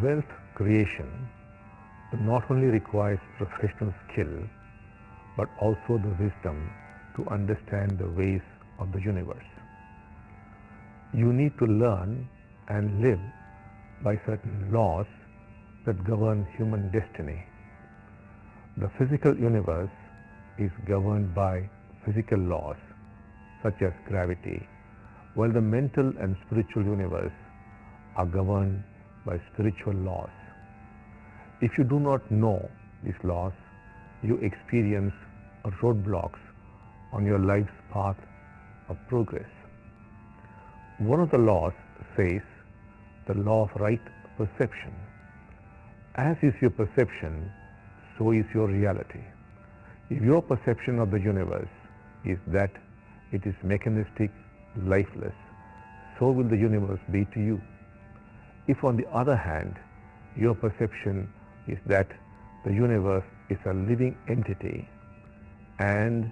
Wealth creation not only requires professional skill but also the wisdom to understand the ways of the universe. You need to learn and live by certain laws that govern human destiny. The physical universe is governed by physical laws such as gravity, while the mental and spiritual universe are governed by spiritual laws. If you do not know these laws, you experience roadblocks on your life's path of progress. One of the laws says the law of right perception. As is your perception, so is your reality. If your perception of the universe is that it is mechanistic, lifeless, so will the universe be to you. If on the other hand, your perception is that the universe is a living entity and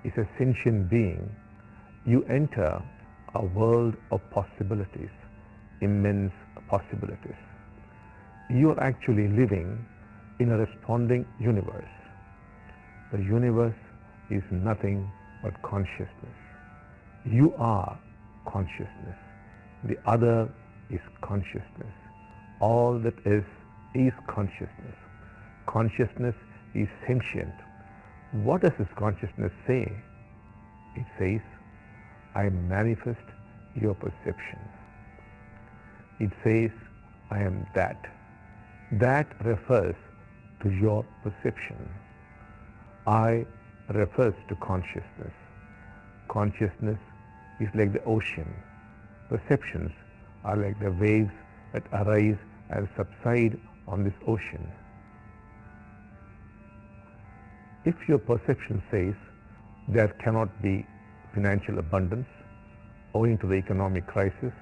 is a sentient being, you enter a world of possibilities, immense possibilities. You are actually living in a responding universe. The universe is nothing but consciousness. You are consciousness. The other is consciousness. All that is consciousness. Consciousness is sentient. What does this consciousness say? It says, I manifest your perception. It says, I am that. That refers to your perception. I refers to consciousness. Consciousness is like the ocean. Perceptions are like the waves that arise and subside on this ocean. If your perception says there cannot be financial abundance owing to the economic crisis,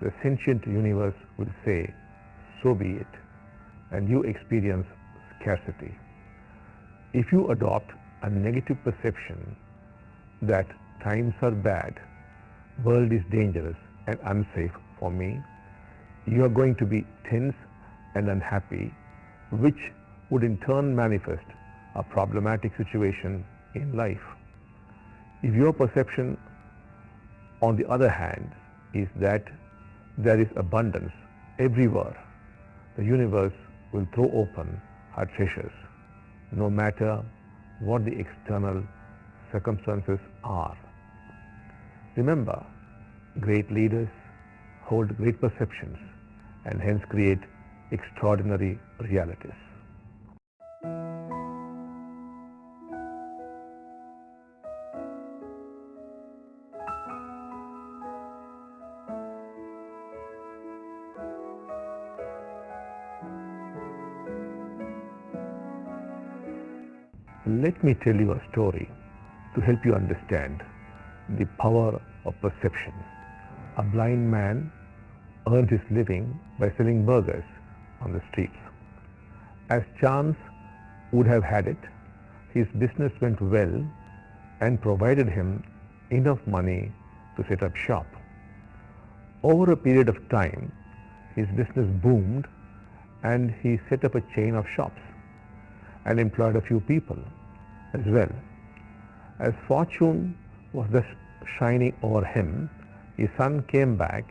the sentient universe will say, so be it, and you experience scarcity. If you adopt a negative perception that times are bad, world is dangerous and unsafe for me, you are going to be tense and unhappy, which would in turn manifest a problematic situation in life. If your perception, on the other hand, is that there is abundance everywhere, the universe will throw open her treasures, no matter what the external circumstances are. Remember, great leaders hold great perceptions and hence create extraordinary realities. Let me tell you a story to help you understand the power of perception. A blind man earned his living by selling burgers on the streets. As chance would have had it, his business went well and provided him enough money to set up shop. Over a period of time, his business boomed and he set up a chain of shops and employed a few people as well. As fortune was thus shining over him, his son came back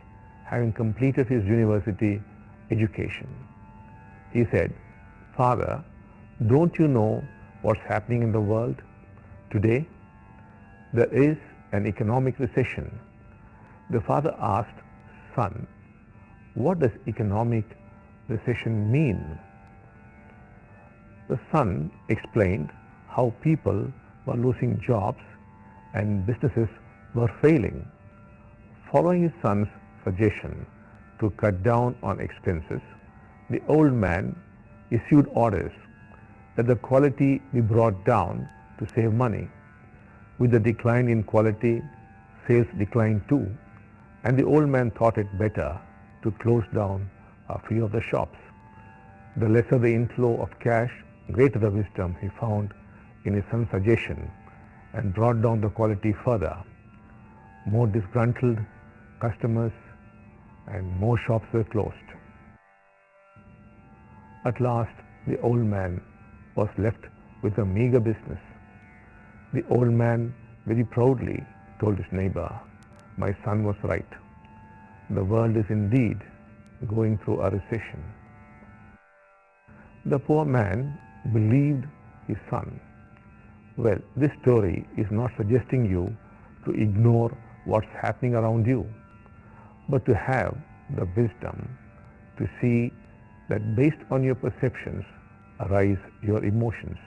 having completed his university education. He said, "Father, don't you know what's happening in the world today? There is an economic recession." The father asked, "Son, what does economic recession mean?" The son explained how people were losing jobs and businesses were failing. Following his son's suggestion to cut down on expenses, the old man issued orders that the quality be brought down to save money. With the decline in quality, sales declined too, and the old man thought it better to close down a few of the shops. The lesser the inflow of cash, greater the wisdom he found in his son's suggestion, and brought down the quality further. More disgruntled customers and more shops were closed. At last, the old man was left with a meager business. The old man very proudly told his neighbor, "My son was right. The world is indeed going through a recession." The poor man believed his son. Well, this story is not suggesting you to ignore what's happening around you, but to have the wisdom to see that based on your perceptions arise your emotions,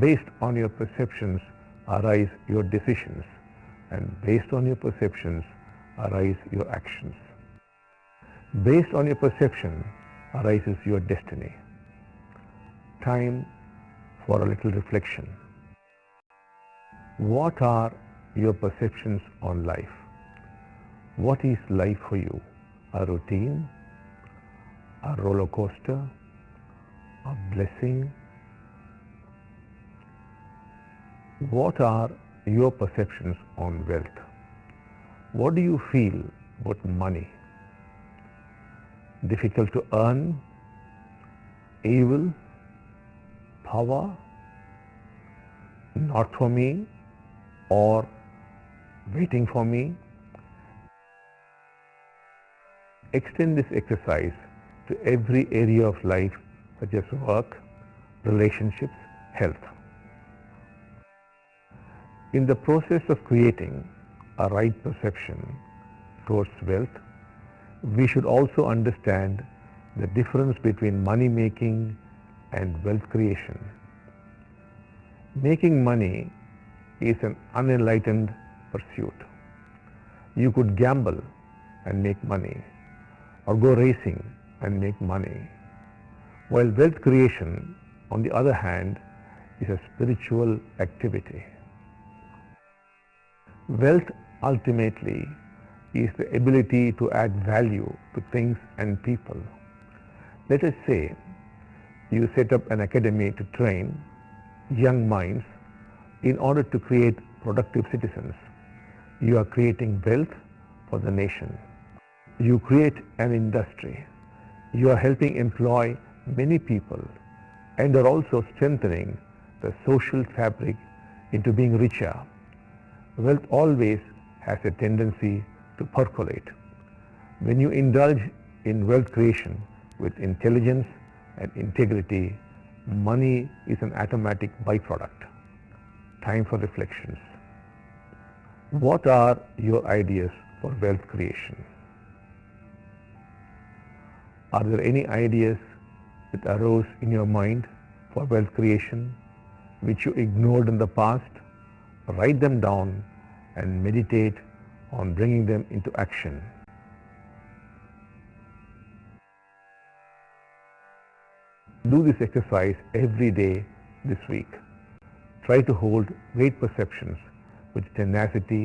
based on your perceptions arise your decisions, and based on your perceptions arise your actions. Based on your perception arises your destiny. Time for a little reflection. What are your perceptions on life? What is life for you? A routine? A roller coaster? A blessing? What are your perceptions on wealth? What do you feel about money? Difficult to earn? Evil? Power? Not for me? Or waiting for me? Extend this exercise to every area of life, such as work, relationships, health. In the process of creating a right perception towards wealth, we should also understand the difference between money making and wealth creation. Making money is an unenlightened pursuit. You could gamble and make money, or go racing and make money, while wealth creation, on the other hand, is a spiritual activity. Wealth ultimately is the ability to add value to things and people. Let us say you set up an academy to train young minds in order to create productive citizens. You are creating wealth for the nation. You create an industry. You are helping employ many people and are also strengthening the social fabric into being richer. Wealth always has a tendency to percolate. When you indulge in wealth creation with intelligence and integrity, money is an automatic byproduct. Time for reflections. What are your ideas for wealth creation? Are there any ideas that arose in your mind for wealth creation which you ignored in the past? Write them down and meditate on bringing them into action. Do this exercise every day this week. Try to hold great perceptions with tenacity